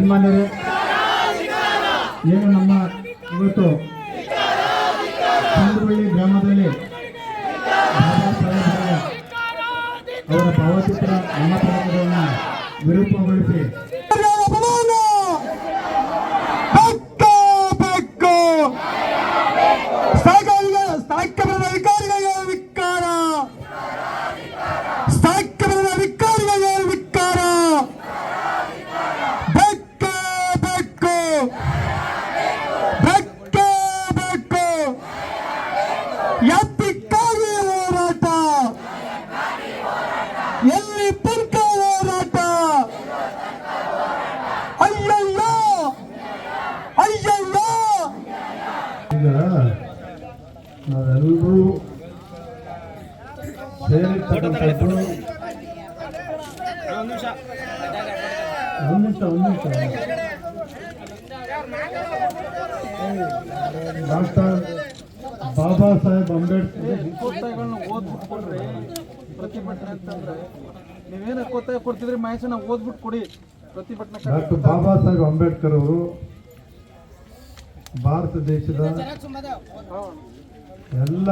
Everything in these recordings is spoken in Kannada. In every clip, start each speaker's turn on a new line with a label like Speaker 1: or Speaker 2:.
Speaker 1: ಸನ್ಮಾನ್ಯರೇ, ಏನು ನಮ್ಮ ಇವತ್ತು ಚಂದ್ರವಳ್ಳಿ ಗ್ರಾಮದಲ್ಲಿ ಬಾಬಾ ಸಾಹೇಬ್ ಅವರ ಭಾವಚಿತ್ರ ನಾಮಫಲಕಗಳನ್ನು ವಿರೂಪಗೊಳಿಸಿ
Speaker 2: ಎಲ್ಲಿ ತನಕ ಹೋರಾಟ? ಅಯ್ಯಯ್ಯ ಅಯ್ಯಯ್ಯ.
Speaker 1: ಈಗ ನಾವೆಲ್ಲರೂ ಸೇರಿರ್ತಕ್ಕಂಥದ್ದು ಡಾಕ್ಟರ್ ಬಾಬಾ ಸಾಹೇಬ್ ಅಂಬೇಡ್ಕರ್
Speaker 3: ಪ್ರತಿಭಟನೆ ಅಂತಂದ್ರೆ ನೀವೇನು ಒತ್ತಾಯ ಕೊಡ್ತಿದ್ರಿ ಮಹೇಶ ನಾವು ಓದ್ಬಿಟ್ಟು ಕೊಡಿ ಪ್ರತಿಭಟನೆ.
Speaker 1: ಡಾಕ್ಟರ್ ಬಾಬಾ ಸಾಹೇಬ್ ಅಂಬೇಡ್ಕರ್ ಅವರು ಭಾರತ ದೇಶದ ಎಲ್ಲ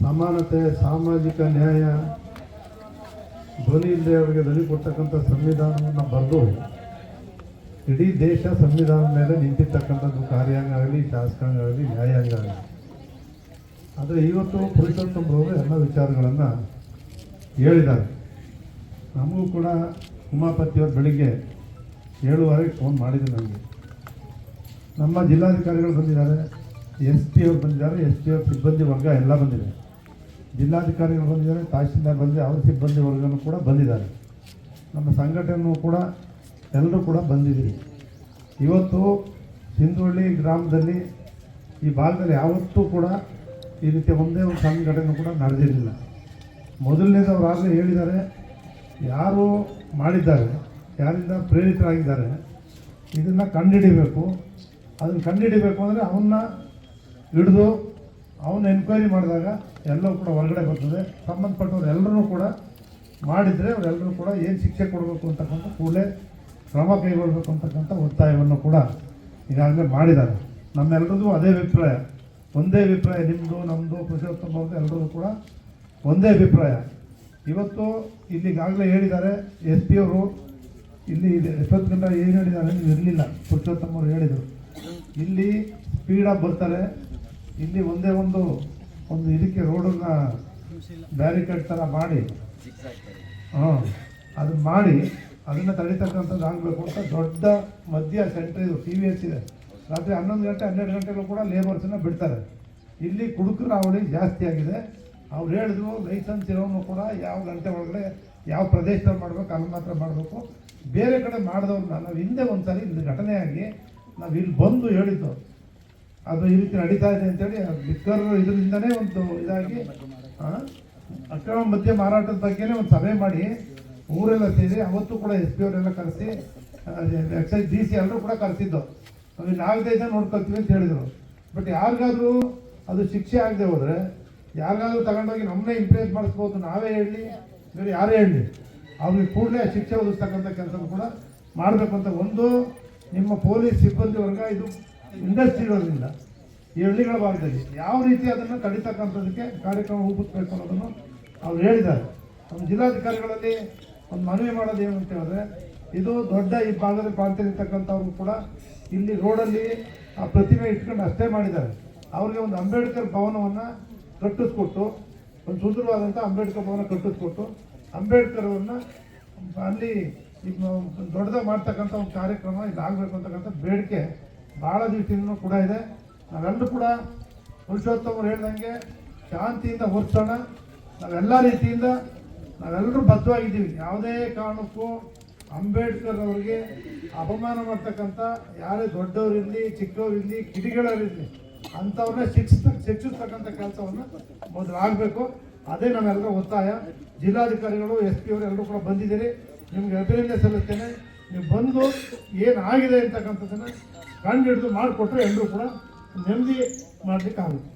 Speaker 1: ಸಮಾನತೆ, ಸಾಮಾಜಿಕ ನ್ಯಾಯ, ಧ್ವನಿ ಇಲ್ಲದೆ ಅವರಿಗೆ ಧ್ವನಿ ಕೊಡ್ತಕ್ಕಂಥ ಸಂವಿಧಾನವನ್ನು ಬರೆದು ಇಡೀ ದೇಶ ಸಂವಿಧಾನದ ಮೇಲೆ ನಿಂತಿರ್ತಕ್ಕಂಥದ್ದು, ಕಾರ್ಯಾಂಗ ಆಗಲಿ, ಶಾಸಕಾಂಗ ಆಗಲಿ, ನ್ಯಾಯಾಂಗ ಆಗಲಿ. ಆದರೆ ಇವತ್ತು ಪುರುಷೋತ್ತಮರವರು ಎಲ್ಲ ವಿಚಾರಗಳನ್ನು ಹೇಳಿದ್ದಾರೆ. ನಮಗೂ ಕೂಡ ಉಮಾಪತಿಯವರು ಬೆಳಿಗ್ಗೆ 7:15 ಫೋನ್ ಮಾಡಿದ್ರು ನನಗೆ. ನಮ್ಮ ಜಿಲ್ಲಾಧಿಕಾರಿಗಳು ಬಂದಿದ್ದಾರೆ, SP ಅವರು ಬಂದಿದ್ದಾರೆ, SP ಅವ್ರ ಸಿಬ್ಬಂದಿ ವರ್ಗ ಎಲ್ಲ ಬಂದಿದೆ. ಜಿಲ್ಲಾಧಿಕಾರಿಗಳು ಬಂದಿದ್ದಾರೆ, ತಹಶೀಲ್ದಾರ್ ಬಂದಿದೆ, ಅವ್ರ ಸಿಬ್ಬಂದಿ ವರ್ಗನೂ ಕೂಡ ಬಂದಿದ್ದಾರೆ. ನಮ್ಮ ಸಂಘಟನೆಯೂ ಕೂಡ ಎಲ್ಲರೂ ಕೂಡ ಬಂದಿದ್ದೀವಿ. ಇವತ್ತು ಸಿಂಧುವಳ್ಳಿ ಗ್ರಾಮದಲ್ಲಿ ಈ ಭಾಗದಲ್ಲಿ ಯಾವತ್ತೂ ಕೂಡ ಈ ರೀತಿಯ ಒಂದೇ ಒಂದು ಸಂಘಟನೆ ಕೂಡ ನಡೆದಿರಲಿಲ್ಲ. ಮೊದಲನೇದು ಅವರಾಗಲೇ ಹೇಳಿದ್ದಾರೆ, ಯಾರು ಮಾಡಿದ್ದಾರೆ, ಯಾರಿಂದ ಪ್ರೇರಿತರಾಗಿದ್ದಾರೆ, ಇದನ್ನು ಕಂಡುಹಿಡಿಬೇಕು. ಅದನ್ನು ಕಂಡುಹಿಡಿಬೇಕು ಅಂದರೆ ಅವನ್ನ ಹಿಡಿದು ಅವನ್ನ ಎನ್ಕ್ವೈರಿ ಮಾಡಿದಾಗ ಎಲ್ಲವೂ ಕೂಡ ಹೊರಗಡೆ ಬರ್ತದೆ. ಸಂಬಂಧಪಟ್ಟವ್ರು ಎಲ್ಲರೂ ಕೂಡ ಮಾಡಿದರೆ ಅವರೆಲ್ಲರೂ ಕೂಡ ಏನು ಶಿಕ್ಷೆ ಕೊಡಬೇಕು ಅಂತಕ್ಕಂಥ ಕೂಡಲೇ ಕ್ರಮ ಕೈಗೊಳ್ಳಬೇಕು ಅಂತಕ್ಕಂಥ ಒತ್ತಾಯವನ್ನು ಕೂಡ ಈಗಾಗಲೇ ಮಾಡಿದ್ದಾರೆ. ನಮ್ಮೆಲ್ಲರದ್ದು ಅದೇ ಅಭಿಪ್ರಾಯ, ಒಂದೇ ಅಭಿಪ್ರಾಯ, ನಿಮ್ಮದು ನಮ್ಮದು ಪುರುಷೋತ್ತಮ ಅವ್ರದ್ದು ಎಲ್ಲರದ್ದು ಕೂಡ ಒಂದೇ ಅಭಿಪ್ರಾಯ. ಇವತ್ತು ಇಲ್ಲಿಗಾಗಲೇ ಹೇಳಿದ್ದಾರೆ SP ಅವರು, ಇಲ್ಲಿ 20 ಗಂಟೆ ಏನು ಹೇಳಿದ್ದಾರೆ ಇರಲಿಲ್ಲ, ಪುರುಷೋತ್ತಮ ಅವರು ಹೇಳಿದರು. ಇಲ್ಲಿ ಸ್ಪೀಡಾಗಿ ಬರ್ತಾರೆ, ಇಲ್ಲಿ ಒಂದೇ ಒಂದು ಇದಕ್ಕೆ ರೋಡನ್ನು ಬ್ಯಾರಿಕೇಡ್ ಥರ ಮಾಡಿ ಅದನ್ನು ಮಾಡಿ ಅದನ್ನು ತಡೀತಕ್ಕಂಥದ್ದು ಆಗಬೇಕು ಅಂತ ದೊಡ್ಡ ಮಧ್ಯ ಸೆಂಟ್ರ್ ಇದು TVS ಇದೆ. ರಾತ್ರಿ 11 ಗಂಟೆ 12 ಗಂಟೆಗಳು ಕೂಡ ಲೇಬರ್ಸನ್ನು ಬಿಡ್ತಾರೆ. ಇಲ್ಲಿ ಕುಡುಕರ ಅವಳಿ ಜಾಸ್ತಿ ಆಗಿದೆ. ಅವ್ರು ಹೇಳಿದ್ರು ಲೈಸೆನ್ಸ್ ಇರೋನು ಕೂಡ ಯಾವ ಗಂಟೆ ಒಳಗಡೆ ಯಾವ ಪ್ರದೇಶದಲ್ಲಿ ಮಾಡಬೇಕು ಅಲ್ಲಿ ಮಾತ್ರ ಮಾಡಬೇಕು, ಬೇರೆ ಕಡೆ ಮಾಡಿದವ್ರನ್ನ ನಾವು ಹಿಂದೆ ಒಂದ್ಸರಿ ಇಲ್ಲಿ ಘಟನೆ ಆಗಿ ನಾವು ಇಲ್ಲಿ ಬಂದು ಹೇಳಿದ್ದು ಅದು ಈ ರೀತಿ ನಡೀತಾ ಇದೆ ಅಂತೇಳಿ ಲಿಕ್ಕರ್ ಇದರಿಂದನೇ ಒಂದು ಇದಾಗಿ ಅಕ್ರಮ ಮದ್ಯ ಮಾರಾಟದ ಬಗ್ಗೆನೇ ಒಂದು ಸಭೆ ಮಾಡಿ ಊರೆಲ್ಲ ಸೇರಿ ಅವತ್ತು ಕೂಡ SP ಅವರೆಲ್ಲ ಕರೆಸಿ, ಎಕ್ಸೈಸ್ DC ಎಲ್ಲರೂ ಕೂಡ ಕರೆಸಿದ್ದು. ನಾವು ಇಲ್ಲಿ ಆಗದೆ ಇದೆ ನೋಡ್ಕೊಳ್ತೀವಿ ಅಂತ ಹೇಳಿದರು. ಬಟ್ ಯಾರಿಗಾದ್ರೂ ಅದು ಶಿಕ್ಷೆ ಆಗದೆ ಹೋದರೆ ಯಾರಿಗಾದ್ರೂ ತಗೊಂಡೋಗಿ ನಮ್ಮನ್ನೇ ಇಂಪ್ರೇಸ್ ಮಾಡಿಸ್ಬೋದು. ನಾವೇ ಹೇಳಲಿ, ಬೇರೆ ಯಾರೇ ಹೇಳಲಿ, ಅವ್ರಿಗೆ ಕೂಡಲೇ ಶಿಕ್ಷೆ ಒದಗಿಸ್ತಕ್ಕಂಥ ಕೆಲಸ ಕೂಡ ಮಾಡಬೇಕು ಅಂತ. ಒಂದು ನಿಮ್ಮ ಪೊಲೀಸ್ ಸಿಬ್ಬಂದಿ ವರ್ಗ ಇದು ಇಂಡಸ್ಟ್ರಿ ಇರೋದ್ರಿಂದ ಈ ಹಳ್ಳಿಗಳ ಭಾಗದಲ್ಲಿ ಯಾವ ರೀತಿ ಅದನ್ನು ತಡಿತಕ್ಕಂಥದಕ್ಕೆ ಕಾರ್ಯಕ್ರಮ ರೂಪಿಸಬೇಕು ಅನ್ನೋದನ್ನು ಅವ್ರು ಹೇಳಿದ್ದಾರೆ. ನಮ್ಮ ಜಿಲ್ಲಾಧಿಕಾರಿಗಳಲ್ಲಿ ಒಂದು ಮನವಿ ಮಾಡೋದು ಏನು ಅಂತ ಹೇಳಿದ್ರೆ, ಇದು ದೊಡ್ಡ ಈ ಭಾಗದ ಪ್ರಾಂತ್ಯದಲ್ಲಿರ್ತಕ್ಕಂಥವ್ರು ಕೂಡ ಇಲ್ಲಿ ರೋಡಲ್ಲಿ ಆ ಪ್ರತಿಮೆ ಇಟ್ಕೊಂಡು ಅಷ್ಟೇ ಮಾಡಿದ್ದಾರೆ. ಅವ್ರಿಗೆ ಒಂದು ಅಂಬೇಡ್ಕರ್ ಭವನವನ್ನು ಕಟ್ಟಿಸ್ಕೊಟ್ಟು, ಒಂದು ಸುಂದರವಾದಂಥ ಅಂಬೇಡ್ಕರ್ ಭವನ ಕಟ್ಟಿಸ್ಕೊಟ್ಟು ಅಂಬೇಡ್ಕರ್ ಅವರನ್ನು ಅಲ್ಲಿ ದೊಡ್ಡದಾಗಿ ಮಾಡ್ತಕ್ಕಂಥ ಒಂದು ಕಾರ್ಯಕ್ರಮ ಇದಾಗಬೇಕು ಅಂತಕ್ಕಂಥ ಬೇಡಿಕೆ ಭಾಳ ದಿವಸದಿಂದ ಕೂಡ ಇದೆ. ನಾವೆಲ್ಲರೂ ಕೂಡ ಪುರುಷೋತ್ತಮರು ಹೇಳ್ದಂಗೆ ಶಾಂತಿಯಿಂದ ಹೊರ್ಸೋಣ. ನಾವೆಲ್ಲ ರೀತಿಯಿಂದ ನಾವೆಲ್ಲರೂ ಬದ್ಧವಾಗಿದ್ದೀವಿ. ಯಾವುದೇ ಕಾರಣಕ್ಕೂ ಅಂಬೇಡ್ಕರ್ ಅವರಿಗೆ ಅಪಮಾನ ಮಾಡ್ತಕ್ಕಂಥ ಯಾರೇ ದೊಡ್ಡವರಿರಲಿ, ಚಿಕ್ಕವರಿರಲಿ, ಕಿಡಿಗಳವರಿರಲಿ ಅಂಥವ್ರನ್ನ ಶಿಕ್ಷಿಸ್ತಕ್ಕಂಥ ಕೆಲಸವನ್ನು ಮೊದಲು ಆಗಬೇಕು. ಅದೇ ನಮ್ಮೆಲ್ಲರ ಒತ್ತಾಯ. ಜಿಲ್ಲಾಧಿಕಾರಿಗಳು SP ಅವರು ಎಲ್ಲರೂ ಕೂಡ ಬಂದಿದ್ದೀರಿ, ನಿಮಗೆ ಅಭಿನಂದನೆ ಸಲ್ಲಿಸ್ತೇನೆ. ನೀವು ಬಂದು ಏನಾಗಿದೆ ಅಂತಕ್ಕಂಥದ್ದನ್ನು ಕಂಡು ಹಿಡಿದು ಮಾಡಿಕೊಟ್ರೆ ಎಲ್ಲರೂ ಕೂಡ ನೆಮ್ಮದಿ ಮಾಡಲಿಕ್ಕಾಗುತ್ತೆ.